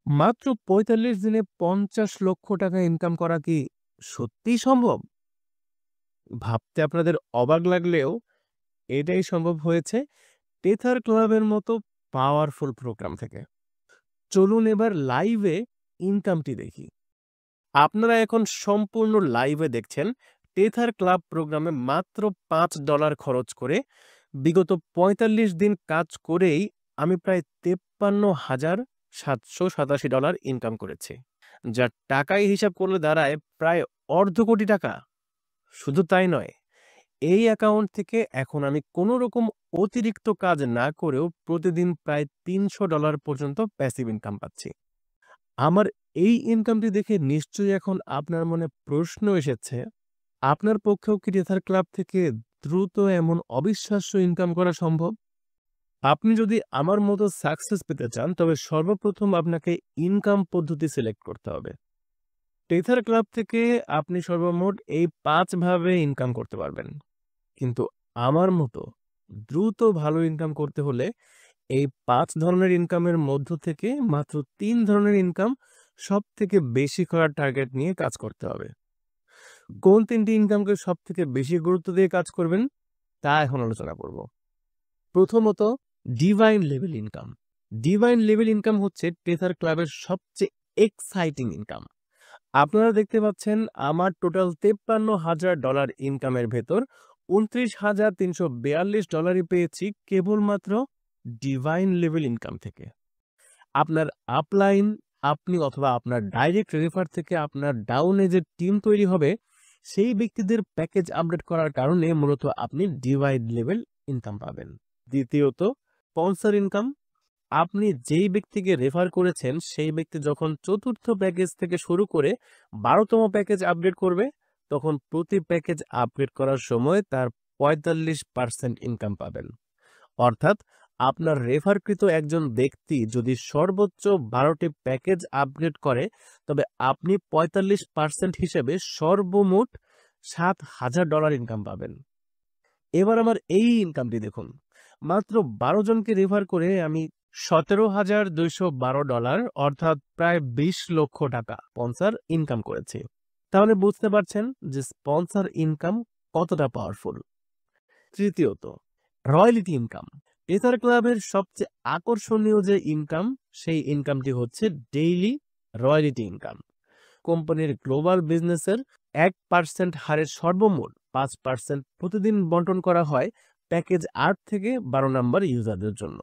মাত্র ৪৫ দিনে ৫০ লক্ষ টাকা ইনকাম করা কি সত্যিই সম্ভব? ভাবতে আপনাদের অবাক লাগলেও এটাই সম্ভব হয়েছে টেথার ক্লাবের মতো পাওয়ারফুল প্রোগ্রাম থেকে। চলুন এবার লাইভে ইনকামটি দেখি। আপনারা এখন সম্পূর্ণ লাইভে দেখছেন টেথার ক্লাব প্রোগ্রামে মাত্র $৫ খরচ করে বিগত ৪৫ দিন কাজ করেই আমি প্রায় $৫৩,৭৮৭ ইনকাম করেছি। যা টাকায় হিসাব করলে দাঁড়ায় প্রায় অর্ধ কোটি টাকা। শুধু তাই নয়, এই অ্যাকাউন্ট থেকে এখন আমি কোনো রকম অতিরিক্ত কাজ না করেও প্রতিদিন প্রায় $৩০০ পর্যন্ত প্যাসিভ ইনকাম পাচ্ছি। আমার এই ইনকামটি দেখে নিশ্চয়ই এখন আপনার মনে প্রশ্ন এসেছে, আপনার পক্ষেও কি টেথার ক্লাব থেকে দ্রুত এমন অবিশ্বাস্য ইনকাম করা সম্ভব? আপনি যদি আমার মতো সাকসেস পেতে চান, তবে সর্বপ্রথম আপনাকে ইনকাম পদ্ধতি সিলেক্ট করতে হবে। টেথার ক্লাব থেকে আপনি সর্বমোট এই ৫ ভাবে ইনকাম করতে পারবেন। কিন্তু আমার মতো দ্রুত ভালো ইনকাম করতে হলে এই ৫ ধরনের ইনকামের মধ্য থেকে মাত্র ৩ ধরনের ইনকাম সবথেকে বেশি করার টার্গেট নিয়ে কাজ করতে হবে। কোন ৩টি ইনকামকে সবথেকে বেশি গুরুত্ব দিয়ে কাজ করবেন তা এখন আলোচনা করব। প্রথমত, divine level income. Divine level income হচ্ছে টেথার ক্লাবের সবচেয়ে এক্সাইটিং ইনকাম। আপনারা দেখতে পাচ্ছেন আমার টোটাল $৫৩,০০০ ইনকামের ভেতর $২৯,৩৪২ পেয়েছি কেবলমাত্র ডিভাইন লেভেল ইনকাম থেকে। আপনার আপলাইন, আপনি অথবা আপনার ডাইরেক্ট রেফার থেকে আপনার ডাউনে যে টিম তৈরি হবে, সেই ব্যক্তিদের প্যাকেজ আপডেট করার কারণে মূলত আপনি ডিভাইন লেভেল ইনকাম পাবেন। দ্বিতীয়ত, স্পন্সর ইনকাম। আপনি যেই ব্যক্তিকে রেফার করেছেন, সেই ব্যক্তি যখন ৪র্থ প্যাকেজ থেকে শুরু করে ১২তম প্যাকেজ আপডেট করবে, তখন প্রতি প্যাকেজ আপগ্রেড করার সময় তার ৪৫% ইনকাম পাবেন। অর্থাৎ আপনার রেফারকৃত একজন ব্যক্তি যদি সর্বোচ্চ ১২টি প্যাকেজ আপগ্রেড করে, তবে আপনি ৪৫% হিসেবে সর্বমোট $৭,০০০ ইনকাম পাবেন। এবার আমার এই ইনকামটি দেখুন। মাত্র ১২ জনকে রেফার করে আমি $১৭,২১২ অর্থাৎ প্রায় ২০ লক্ষ টাকা স্পন্সর ইনকাম করেছি। তাহলে বুঝতে পারছেন যে স্পন্সর ইনকাম কতটা পাওয়ারফুল। তৃতীয়ত, রয়্যালটি ইনকাম। টেথার ক্লাবের সবচেয়ে আকর্ষণীয় যে ইনকাম, সেই ইনকামটি হচ্ছে ডেইলি রয়্যালটি ইনকাম। কোম্পানির গ্লোবাল বিজনেসের ১% হারে সর্বমোট ৫% প্রতিদিন বন্টন করা হয় প্যাকেজ ৮ থেকে ১২ নম্বর ইউজারদের জন্য।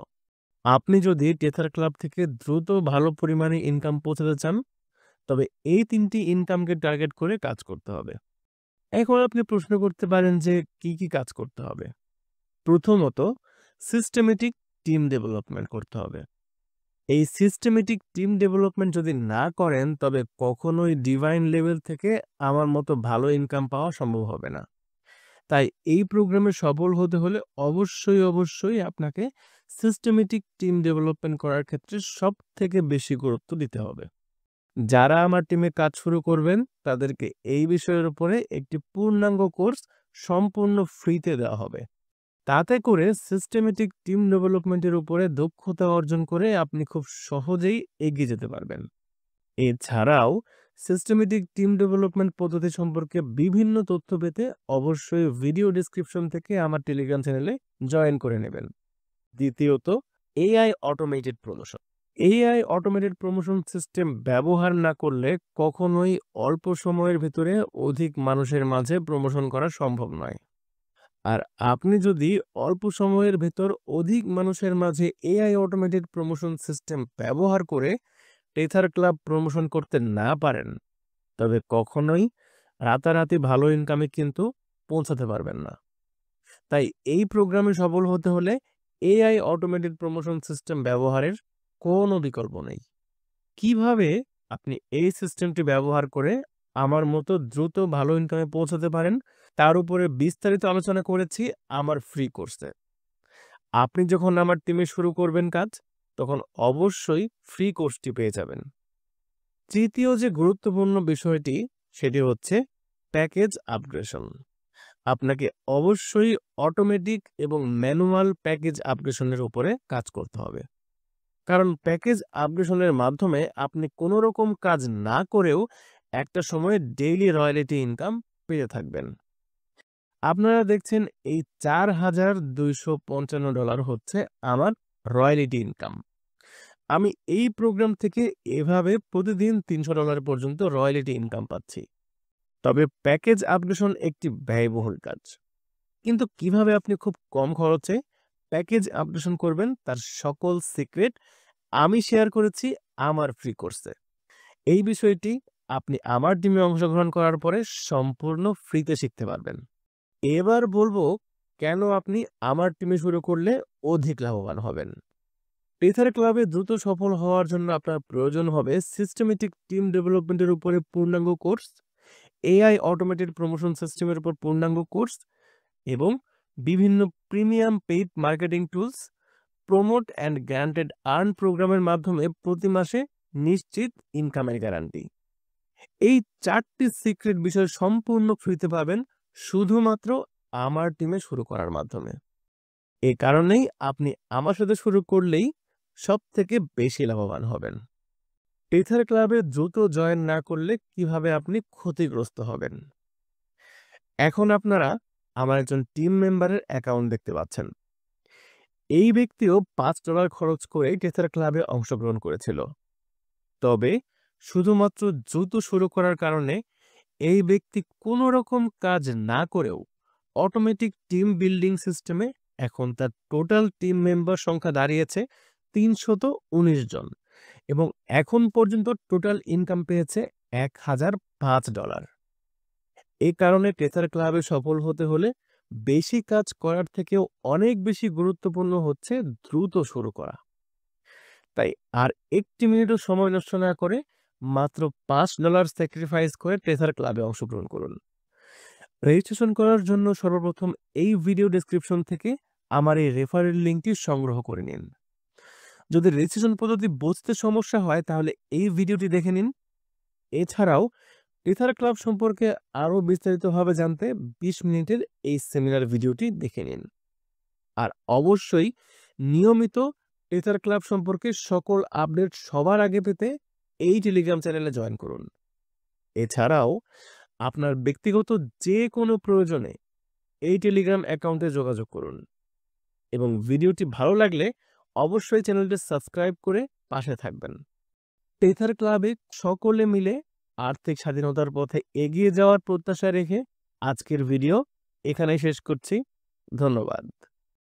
আপনি যদি টেথার ক্লাব থেকে দ্রুত ভালো পরিমাণে ইনকাম পৌঁছাতে চান, তবে এই ৩টি ইনকামকে টার্গেট করে কাজ করতে হবে। এখন আপনি প্রশ্ন করতে পারেন যে কি কাজ করতে হবে? প্রথমত, সিস্টেমেটিক টিম ডেভেলপমেন্ট করতে হবে। এই সিস্টেমেটিক টিম ডেভেলপমেন্ট যদি না করেন, তবে কখনোই ডিভাইন লেভেল থেকে আমার মতো ভালো ইনকাম পাওয়া সম্ভব হবে না। তাই এই প্রোগ্রামে সফল হতে হলে অবশ্যই আপনাকে সিস্টেমেটিক টিম ডেভেলপমেন্ট করার ক্ষেত্রে সবথেকে বেশি গুরুত্ব দিতে হবে। যারা আমার টিমে কাজ শুরু করবেন, তাদেরকে এই বিষয়ের উপরে একটি পূর্ণাঙ্গ কোর্স সম্পূর্ণ ফ্রিতে দেওয়া হবে। তাতে করে সিস্টেমেটিক টিম ডেভেলপমেন্টের উপরে দক্ষতা অর্জন করে আপনি খুব সহজেই এগিয়ে যেতে পারবেন। এছাড়াও সিস্টেমেটিক টিম ডেভেলপমেন্ট পদ্ধতি সম্পর্কে বিভিন্ন তথ্য পেতে অবশ্যই ভিডিও ডেসক্রিপশন থেকে আমার টেলিগ্রাম চ্যানেলে জয়েন করে নেবেন। দ্বিতীয়ত, AI automated promotion. AI automated promotion system ব্যবহার না করলে কখনোই অল্প সময়ের ভেতরে অধিক মানুষের মাঝে প্রমোশন করা সম্ভব নয়। আর আপনি যদি অল্প সময়ের ভেতর অধিক মানুষের মাঝে এআই অটোমেটেড প্রমোশন সিস্টেম ব্যবহার করে টেথার ক্লাব প্রমোশন করতে না পারেন, তবে কখনোই রাতারাতি ভালো ইনকামে কিন্তু পৌঁছাতে পারবেন না। তাই এই প্রোগ্রামে সফল হতে হলে এআই অটোমেটেড প্রমোশন সিস্টেম ব্যবহারের কোনো বিকল্প নেই। কিভাবে আপনি এই সিস্টেমটি ব্যবহার করে আমার মতো দ্রুত ভালো ইনকামে পৌঁছাতে পারেন, তার উপরে বিস্তারিত আলোচনা করেছি আমার ফ্রি কোর্সে। আপনি যখন আমার টিমে শুরু করবেন কাজ, তখন অবশ্যই ফ্রি কোর্সটি পেয়ে যাবেন। তৃতীয় যে গুরুত্বপূর্ণ বিষয়টি, সেটি হচ্ছে প্যাকেজ আপগ্রেশন। আপনাকে অবশ্যই অটোমেটিক এবং ম্যানুয়াল প্যাকেজ আপগ্রেশনের উপরে কাজ করতে হবে। কারণ প্যাকেজ আপগ্রেশনের মাধ্যমে আপনি কোনো রকম কাজ না করেও একটা সময়ে ডেইলি রয়্যালটি ইনকাম পেয়ে থাকবেন। আপনারা দেখছেন এই $4,255 হচ্ছে আমার রয়্যালটি ইনকাম। আমি এই প্রোগ্রাম থেকে এভাবে প্রতিদিন $300 পর্যন্ত রয়্যালটি ইনকাম পাচ্ছি। তবে প্যাকেজ আপগ্রেশন একটি ব্যয়বহুল কাজ। কিন্তু কিভাবে আপনি খুব কম খরচে প্যাকেজ আপগ্রেশন করবেন তার সকল সিক্রেট আমি শেয়ার করেছি আমার ফ্রি কোর্সে। এই বিষয়টি আপনি আমার টিমে অংশগ্রহণ করার পরে সম্পূর্ণ ফ্রিতে শিখতে পারবেন। এবার বলবো কেন আপনি আমার টিমে শুরু করলে অধিক লাভবান হবেন। টেথার ক্লাবে দ্রুত সফল হওয়ার জন্য আপনার প্রয়োজন হবে সিস্টেমেটিক টিম ডেভেলপমেন্টের উপরে পূর্ণাঙ্গ কোর্স, এআই অটোমেটেড প্রমোশন সিস্টেমের উপর পূর্ণাঙ্গ কোর্স এবং বিভিন্ন premium paid marketing tools, promote and granted earn প্রোগ্রামের মাধ্যমে প্রতি মাসে নিশ্চিত ইনকামের গ্যারান্টি। এই 4টি সিক্রেট বিষয় সম্পূর্ণ ফ্রিতে পাবেন শুধুমাত্র আমার টিমে শুরু করার মাধ্যমে। এ কারণেই আপনি আমার সাথে শুরু করলেই সবথেকে বেশি লাভবান হবেন। টেথার ক্লাবে দ্রুত জয়েন না করলে কিভাবে আপনি ক্ষতিগ্রস্ত হবেন। এখন আপনারা আমার একজন টিম মেম্বারের অ্যাকাউন্ট দেখতে পাচ্ছেন। এই ব্যক্তিও $5 খরচ করে টেথার ক্লাবে অংশগ্রহণ করেছিল। তবে শুধুমাত্র দ্রুত শুরু করার কারণে এই ব্যক্তি কোনো রকম কাজ না করেও অটোমেটিক টিম বিল্ডিং সিস্টেমে এখন তার টোটাল টিম মেম্বার সংখ্যা দাঁড়িয়েছে 319 জন এবং এখন পর্যন্ত টোটাল ইনকাম পেয়েছে $1,005। এই কারণে টেথার ক্লাবে সফল হতে হলে বেশি কাজ করার থেকেও অনেক বেশি গুরুত্বপূর্ণ হচ্ছে দ্রুত শুরু করা। তাই আর 1 মিনিটও সময় নষ্ট না করে মাত্র $5 স্যাক্রিফাইস করে টেথার ক্লাবে অংশগ্রহণ করুন। রেজিস্ট্রেশন করার জন্য সর্বপ্রথম এই ভিডিও ডেসক্রিপশন থেকে আমার এই রেফারেল লিঙ্কটি সংগ্রহ করে নিন। যদি রেজিস্ট্রেশন পদ্ধতি বুঝতে সমস্যা হয় তাহলে এই ভিডিওটি দেখে নিন। এছাড়াও টেথার ক্লাব সম্পর্কে আরও বিস্তারিতভাবে জানতে 20 মিনিটের এই সেমিনার ভিডিওটি দেখে নিন। আর অবশ্যই নিয়মিত টেথার ক্লাব সম্পর্কে সকল আপডেট সবার আগে পেতে এই টেলিগ্রাম চ্যানেলে জয়েন করুন। এছাড়াও আপনার ব্যক্তিগত যে কোনো প্রয়োজনে এই টেলিগ্রাম অ্যাকাউন্টে যোগাযোগ করুন এবং ভিডিওটি ভালো লাগলে অবশ্যই চ্যানেলটি সাবস্ক্রাইব করে পাশে থাকবেন। টেথার ক্লাবে সকলে মিলে আর্থিক স্বাধীনতার পথে এগিয়ে যাওয়ার প্রত্যাশা রেখে আজকের ভিডিও এখানেই শেষ করছি। ধন্যবাদ।